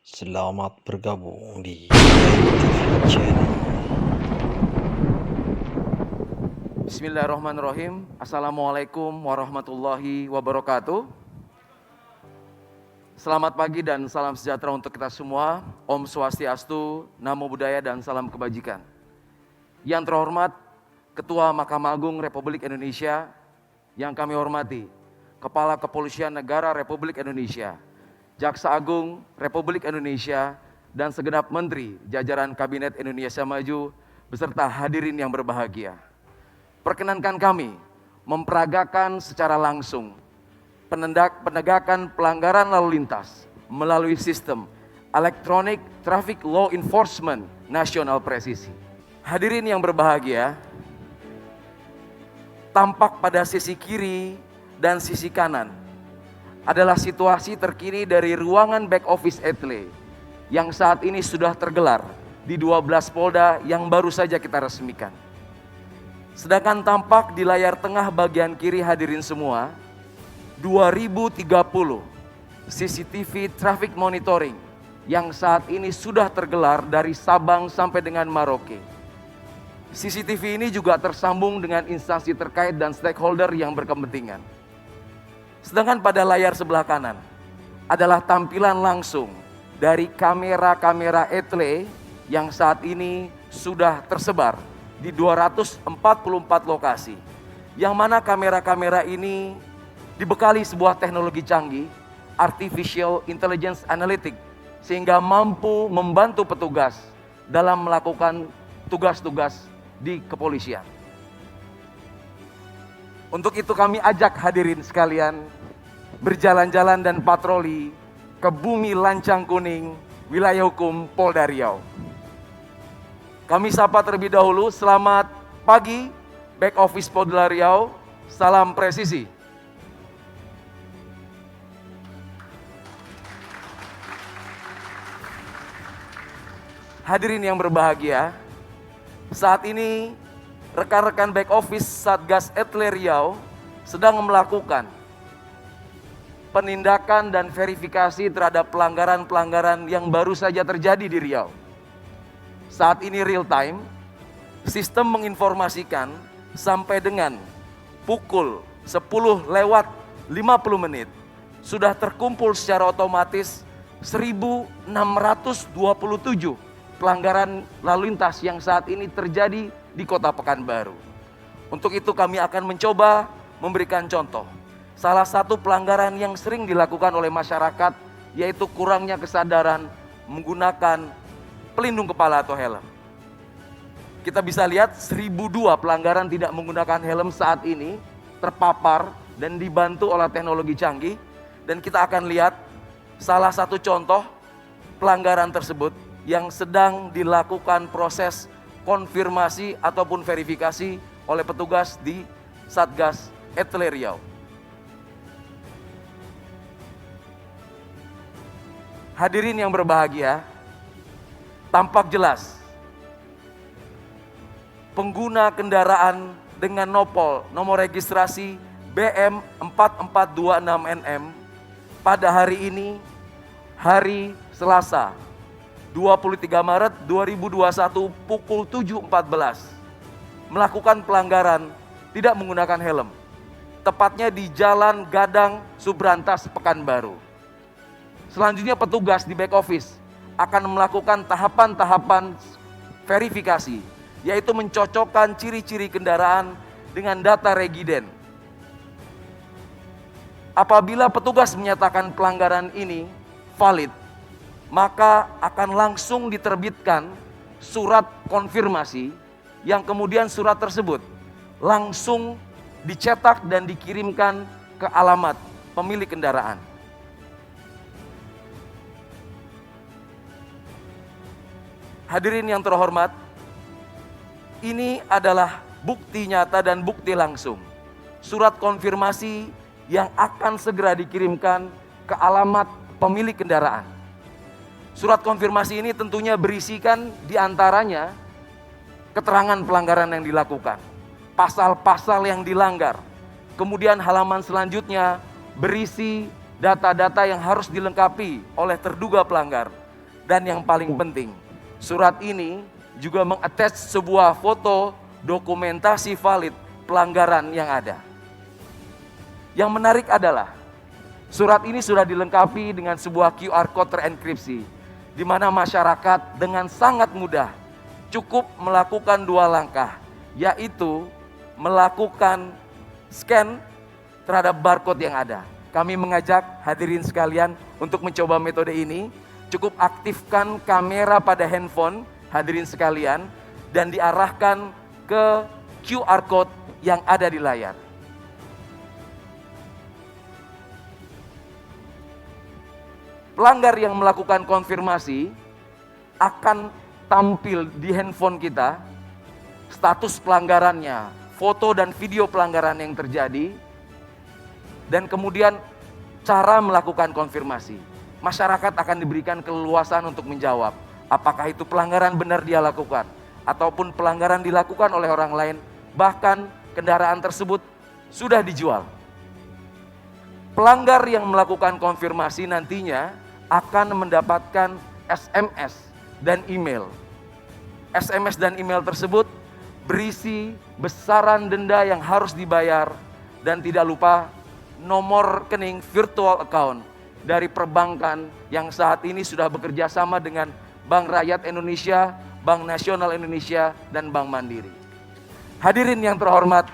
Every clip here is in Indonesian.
Selamat bergabung di TV Channel. Bismillahirrahmanirrahim. Assalamualaikum warahmatullahi wabarakatuh. Selamat pagi dan salam sejahtera untuk kita semua. Om Swastiastu, Namo Buddhaya dan salam kebajikan. Yang terhormat Ketua Mahkamah Agung Republik Indonesia, yang kami hormati Kepala Kepolisian Negara Republik Indonesia, Jaksa Agung Republik Indonesia, dan segenap Menteri jajaran Kabinet Indonesia Maju beserta hadirin yang berbahagia. Perkenankan kami memperagakan secara langsung penegakan pelanggaran lalu lintas melalui sistem Electronic Traffic Law Enforcement Nasional Presisi. Hadirin yang berbahagia, tampak pada sisi kiri dan sisi kanan adalah situasi terkini dari ruangan back office Etle yang saat ini sudah tergelar di 12 Polda yang baru saja kita resmikan. Sedangkan tampak di layar tengah bagian kiri hadirin semua, 2030 CCTV traffic monitoring yang saat ini sudah tergelar dari Sabang sampai dengan Merauke. CCTV ini juga tersambung dengan instansi terkait dan stakeholder yang berkepentingan. Sedangkan pada layar sebelah kanan adalah tampilan langsung dari kamera-kamera Etle yang saat ini sudah tersebar di 244 lokasi. Yang mana kamera-kamera ini dibekali sebuah teknologi canggih, Artificial Intelligence Analytics, sehingga mampu membantu petugas dalam melakukan tugas-tugas di kepolisian. Untuk itu kami ajak hadirin sekalian berjalan-jalan dan patroli ke bumi Lancang Kuning, wilayah hukum Polda Riau. Kami sapa terlebih dahulu, selamat pagi back office Polda Riau, salam presisi. Hadirin yang berbahagia, saat ini rekan-rekan back office Satgas Etle Riau sedang melakukan penindakan dan verifikasi terhadap pelanggaran-pelanggaran yang baru saja terjadi di Riau. Saat ini real time, sistem menginformasikan sampai dengan pukul 10:50 sudah terkumpul secara otomatis 1.627 pelanggaran lalu lintas yang saat ini terjadi di Kota Pekanbaru. Untuk itu kami akan mencoba memberikan contoh. Salah satu pelanggaran yang sering dilakukan oleh masyarakat yaitu kurangnya kesadaran menggunakan pelindung kepala atau helm. Kita bisa lihat 1.002 pelanggaran tidak menggunakan helm saat ini terpapar dan dibantu oleh teknologi canggih. Dan kita akan lihat salah satu contoh pelanggaran tersebut yang sedang dilakukan proses konfirmasi ataupun verifikasi oleh petugas di Satgas Etle Riau. Hadirin yang berbahagia, tampak jelas pengguna kendaraan dengan nomor registrasi BM 4426NM pada hari ini, hari Selasa 23 Maret 2021 pukul 7.14 melakukan pelanggaran tidak menggunakan helm, tepatnya di Jalan Gadang Subrantas Pekanbaru. Selanjutnya petugas di back office akan melakukan tahapan-tahapan verifikasi, yaitu mencocokkan ciri-ciri kendaraan dengan data regiden. Apabila petugas menyatakan pelanggaran ini valid, maka akan langsung diterbitkan surat konfirmasi yang kemudian surat tersebut langsung dicetak dan dikirimkan ke alamat pemilik kendaraan. Hadirin yang terhormat, ini adalah bukti nyata dan bukti langsung. Surat konfirmasi yang akan segera dikirimkan ke alamat pemilik kendaraan. Surat konfirmasi ini tentunya berisikan diantaranya keterangan pelanggaran yang dilakukan, pasal-pasal yang dilanggar. Kemudian halaman selanjutnya berisi data-data yang harus dilengkapi oleh terduga pelanggar. Dan yang paling penting, surat ini juga mengattach sebuah foto dokumentasi valid pelanggaran yang ada. Yang menarik adalah surat ini sudah dilengkapi dengan sebuah QR code terenkripsi, di mana masyarakat dengan sangat mudah cukup melakukan 2 langkah, yaitu melakukan scan terhadap barcode yang ada. Kami mengajak hadirin sekalian untuk mencoba metode ini. Cukup aktifkan kamera pada handphone hadirin sekalian dan diarahkan ke QR code yang ada di layar. Pelanggar yang melakukan konfirmasi akan tampil di handphone kita status pelanggarannya, foto dan video pelanggaran yang terjadi, dan kemudian cara melakukan konfirmasi. Masyarakat akan diberikan keleluasan untuk menjawab apakah itu pelanggaran benar dia lakukan ataupun pelanggaran dilakukan oleh orang lain, bahkan kendaraan tersebut sudah dijual. Pelanggar yang melakukan konfirmasi nantinya akan mendapatkan SMS dan email. SMS dan email tersebut berisi besaran denda yang harus dibayar dan tidak lupa nomor rekening virtual account dari perbankan yang saat ini sudah bekerja sama dengan Bank Rakyat Indonesia, Bank Nasional Indonesia, dan Bank Mandiri. Hadirin yang terhormat,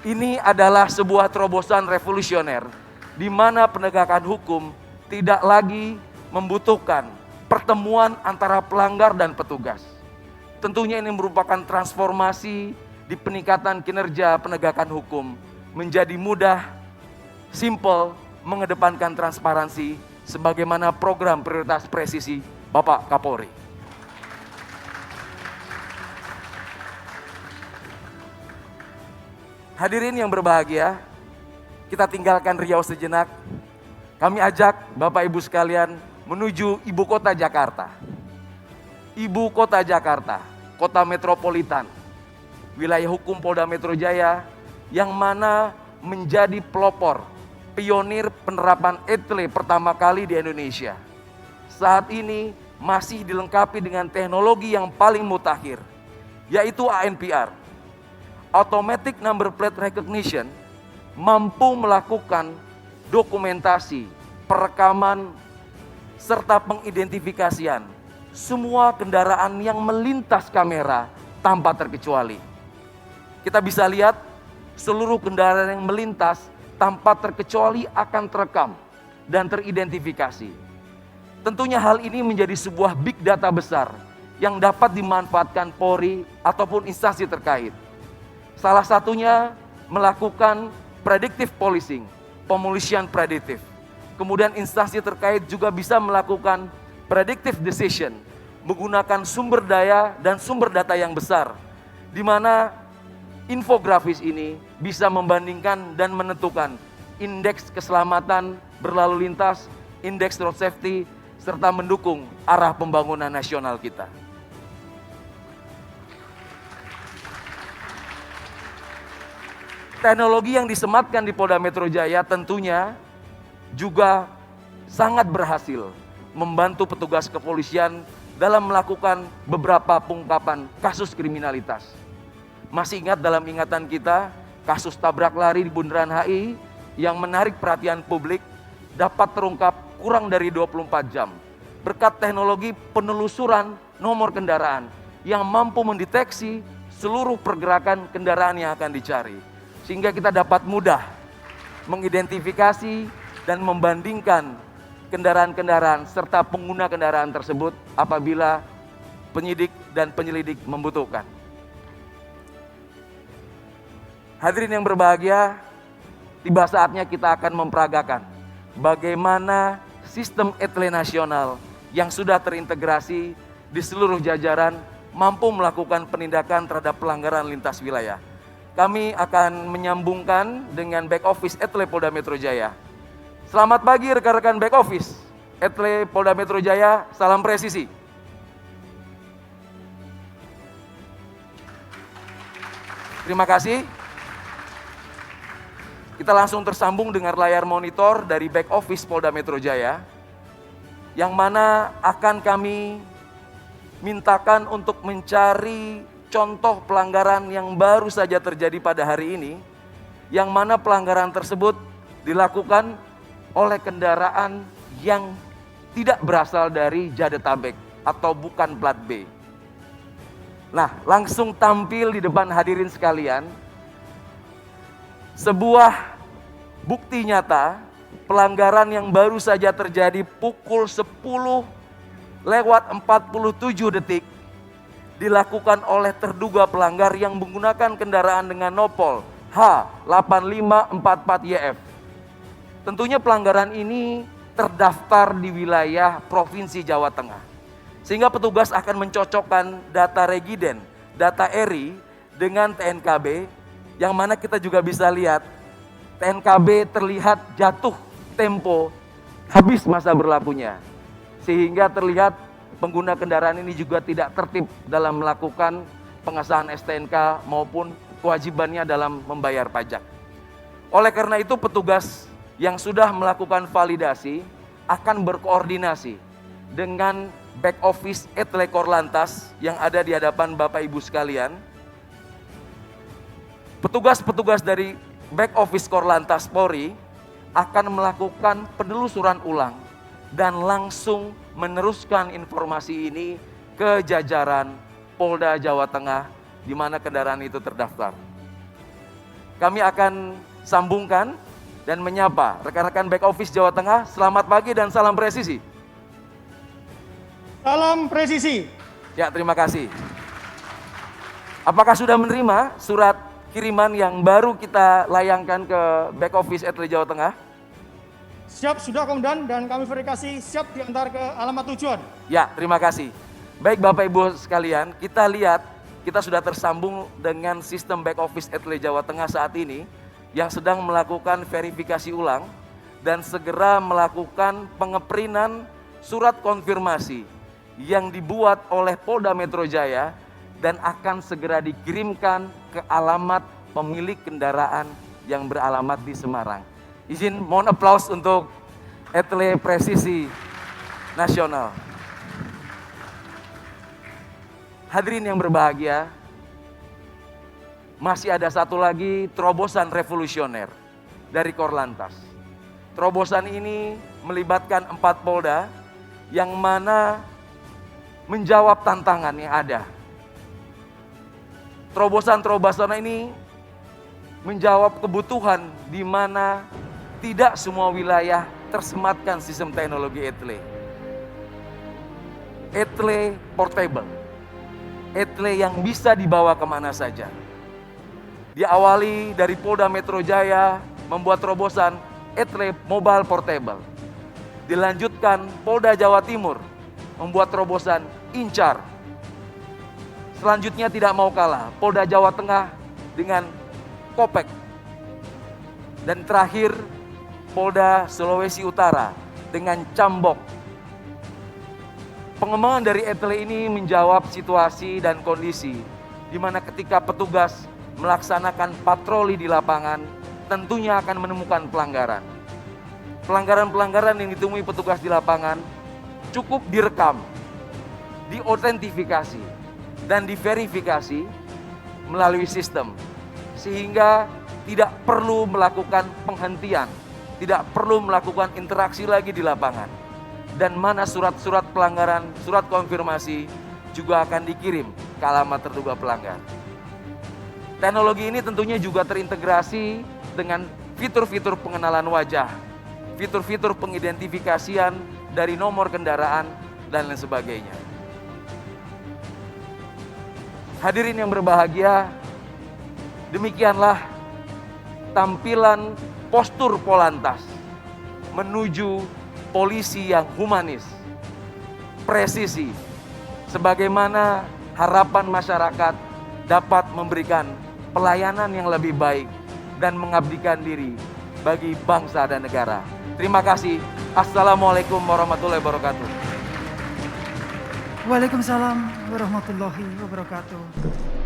ini adalah sebuah terobosan revolusioner di mana penegakan hukum tidak lagi membutuhkan pertemuan antara pelanggar dan petugas. Tentunya ini merupakan transformasi di peningkatan kinerja penegakan hukum menjadi mudah, simple, mengedepankan transparansi sebagaimana program prioritas presisi Bapak Kapolri. Hadirin yang berbahagia, kita tinggalkan Riau sejenak. Kami ajak Bapak Ibu sekalian menuju ibu kota Jakarta. Ibu kota Jakarta, kota metropolitan, wilayah hukum Polda Metro Jaya yang mana menjadi pelopor pionir penerapan ETLE pertama kali di Indonesia. Saat ini masih dilengkapi dengan teknologi yang paling mutakhir, yaitu ANPR, Automatic Number Plate Recognition, mampu melakukan dokumentasi, perekaman, serta pengidentifikasian semua kendaraan yang melintas kamera tanpa terkecuali. Kita bisa lihat seluruh kendaraan yang melintas tanpa terkecuali akan terekam dan teridentifikasi. Tentunya hal ini menjadi sebuah big data besar yang dapat dimanfaatkan Polri ataupun instansi terkait. Salah satunya melakukan predictive policing, pemolisian prediktif. Kemudian instansi terkait juga bisa melakukan predictive decision menggunakan sumber daya dan sumber data yang besar, di mana infografis ini bisa membandingkan dan menentukan indeks keselamatan berlalu lintas, indeks road safety, serta mendukung arah pembangunan nasional kita. Teknologi yang disematkan di Polda Metro Jaya tentunya juga sangat berhasil membantu petugas kepolisian dalam melakukan beberapa pengungkapan kasus kriminalitas. Masih ingat dalam ingatan kita kasus tabrak lari di Bundaran HI yang menarik perhatian publik dapat terungkap kurang dari 24 jam berkat teknologi penelusuran nomor kendaraan yang mampu mendeteksi seluruh pergerakan kendaraan yang akan dicari, sehingga kita dapat mudah mengidentifikasi dan membandingkan kendaraan-kendaraan serta pengguna kendaraan tersebut apabila penyidik dan penyelidik membutuhkan. Hadirin yang berbahagia, tiba saatnya kita akan memperagakan bagaimana sistem ETLE nasional yang sudah terintegrasi di seluruh jajaran mampu melakukan penindakan terhadap pelanggaran lintas wilayah. Kami akan menyambungkan dengan back office ETLE Polda Metro Jaya. Selamat pagi rekan-rekan back office ETLE Polda Metro Jaya, salam presisi. Terima kasih. Kita langsung tersambung dengan layar monitor dari back office Polda Metro Jaya. yang mana akan kami mintakan untuk mencari contoh pelanggaran yang baru saja terjadi pada hari ini, yang mana pelanggaran tersebut dilakukan oleh kendaraan yang tidak berasal dari Jabodetabek atau bukan plat B. Nah, langsung tampil di depan hadirin sekalian sebuah bukti nyata pelanggaran yang baru saja terjadi pukul 10:47 dilakukan oleh terduga pelanggar yang menggunakan kendaraan dengan nopol H8544YF. Tentunya pelanggaran ini terdaftar di wilayah Provinsi Jawa Tengah. Sehingga petugas akan mencocokkan data regiden, data ERI dengan TNKB, yang mana kita juga bisa lihat TNKB terlihat jatuh tempo habis masa berlakunya. Sehingga terlihat pengguna kendaraan ini juga tidak tertib dalam melakukan pengesahan STNK maupun kewajibannya dalam membayar pajak. Oleh karena itu petugas yang sudah melakukan validasi akan berkoordinasi dengan back office Etle Korlantas yang ada di hadapan Bapak Ibu sekalian. Petugas-petugas dari back office Korlantas Polri akan melakukan penelusuran ulang dan langsung meneruskan informasi ini ke jajaran Polda Jawa Tengah di mana kendaraan itu terdaftar. Kami akan sambungkan dan menyapa rekan-rekan back office Jawa Tengah. Selamat pagi dan salam presisi. Salam presisi. Ya, terima kasih. Apakah sudah menerima surat kiriman yang baru kita layangkan ke back office Etle Jawa Tengah? Siap, sudah Komandan, dan kami verifikasi siap diantar ke alamat tujuan. Ya, terima kasih. Baik Bapak Ibu sekalian, kita lihat kita sudah tersambung dengan sistem back office Etle Jawa Tengah saat ini yang sedang melakukan verifikasi ulang dan segera melakukan pengeprintan surat konfirmasi yang dibuat oleh Polda Metro Jaya dan akan segera dikirimkan ke alamat pemilik kendaraan yang beralamat di Semarang. Izin mohon aplaus untuk Etle Presisi Nasional. Hadirin yang berbahagia, masih ada satu lagi terobosan revolusioner dari Korlantas. Terobosan ini melibatkan 4 Polda yang mana menjawab tantangan yang ada. Terobosan-terobosan ini menjawab kebutuhan di mana tidak semua wilayah tersematkan sistem teknologi Etle. Etle portable. Etle yang bisa dibawa kemana saja. Diawali dari Polda Metro Jaya membuat terobosan Etle Mobile Portable. Dilanjutkan Polda Jawa Timur membuat terobosan Incar. Selanjutnya tidak mau kalah, Polda Jawa Tengah dengan Kopek. Dan terakhir Polda Sulawesi Utara dengan Cambok. Pengembangan dari Etle ini menjawab situasi dan kondisi di mana ketika petugas melaksanakan patroli di lapangan tentunya akan menemukan pelanggaran. Pelanggaran-pelanggaran yang ditemui petugas di lapangan cukup direkam, diautentifikasi, dan diverifikasi melalui sistem. Sehingga tidak perlu melakukan penghentian, tidak perlu melakukan interaksi lagi di lapangan. Dan mana surat-surat pelanggaran, surat konfirmasi juga akan dikirim ke alamat terduga pelanggar. Teknologi ini tentunya juga terintegrasi dengan fitur-fitur pengenalan wajah, fitur-fitur pengidentifikasian dari nomor kendaraan, dan lain sebagainya. Hadirin yang berbahagia, demikianlah tampilan postur Polantas menuju polisi yang humanis, presisi, sebagaimana harapan masyarakat dapat memberikan pelayanan yang lebih baik dan mengabdikan diri bagi bangsa dan negara. Terima kasih. Assalamualaikum warahmatullahi wabarakatuh. Waalaikumsalam warahmatullahi wabarakatuh.